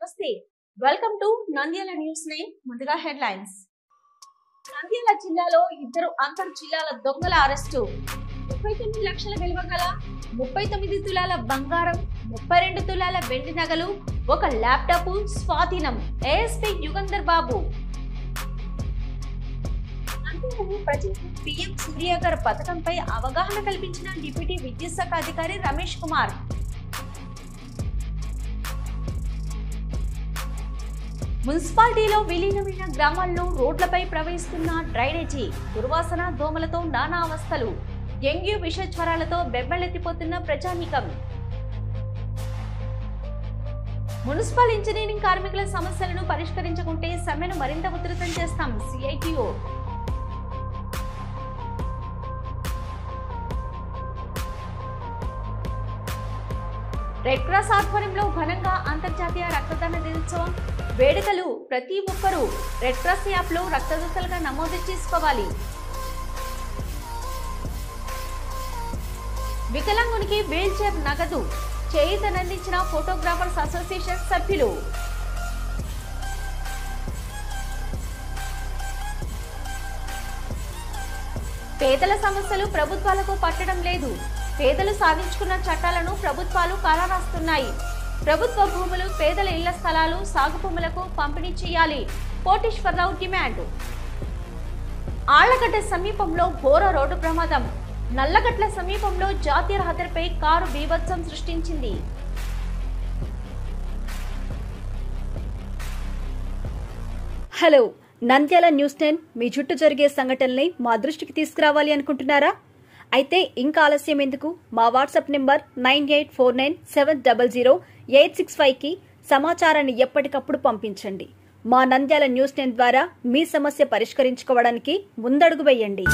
నమస్తే welcome to Nandyal news 9 ముందుగా headlines Nandyal జిల్లాలో ఇద్దరు అంతర్ జిల్లాల దొంగల అరెస్టు 39 లక్షల విలువ గల 39 తులాల బంగారం 32 తులాల వెండి నగలు ఒక ల్యాప్టాప్ స్వాధీనం ఏఎస్పీ యుగంధర్ బాబు పీఎం సూర్యాగర్ పథకంపై అవగాహన కల్పించిన డిప్యూటీ విద్యుత్ శాఖ అధికారి రమేష్ కుమార్ మున్సిపాలిటీలో విలీనమైన గ్రామాల్లో రోడ్లపై ప్రవహిస్తున్న డ్రైనేజీ దుర్వాసన దోమలతో నానా అవస్థలు డెంగ్యూ విషజ్వరాలతో బెంబెలెత్తిపోతున్న ప్రజానీకం మున్సిపల్ ఇంజనీరింగ్ కార్మికుల సమస్యలను పరిష్కరించకుంటే సమ్మెను మరింత ఉధృతం చేస్తాం సిఐటిఓ రెడ్ క్రాస్ ఆధ్వర్యంలో ఘనంగా అంతర్జాతీయ రక్తదాన దినోత్సవం వేడుకలు ప్రతి ఒక్కరూ రెడ్ క్రాస్ యాప్ లో రక్తదాతలుగా నమోదు చేసుకోవాలి. వికలాంగునికి వీల్ చైర్ నగదు చేయూతనందించిన ఫోటోగ్రాఫర్స్ అసోసియేషన్ సభ్యులు. పేదల సమస్యలు ప్రభుత్వాలకు పట్టడం లేదు. పేదలు సాధించుకున్న చట్టాలను ప్రభుత్వాలు కాలరాస్తున్నాయి. ప్రభుత్వ భూములు పేదల ఇళ్ల స్థలాలు సాగు భూములకు పంపిణీ చేయాలి. కోటేశ్వరరావు డిమాండ్. ఆళ్లగడ్డ సమీపంలో ఘోర రోడ్డు ప్రమాదం. నల్లగట్ల సమీపంలో జాతీయ రహదారిపై కారు బీభత్సం సృష్టించింది. హలో, నంద్యాల న్యూస్ 10 మీ చుట్టూ జరిగే సంఘటనల్ని మా దృష్టికి తీసుకురావాలి అనుకుంటున్నారా? అయితే ఇంకా ఆలస్యం ఎందుకు? మా వాట్సాప్ నెంబర్ 9849700865కి సమాచారాన్ని ఎప్పటికప్పుడు పంపించండి. మా నంద్యాల న్యూస్ 10 ద్వారా మీ సమస్య పరిష్కరించుకోవడానికి ముందడుగు వేయండి.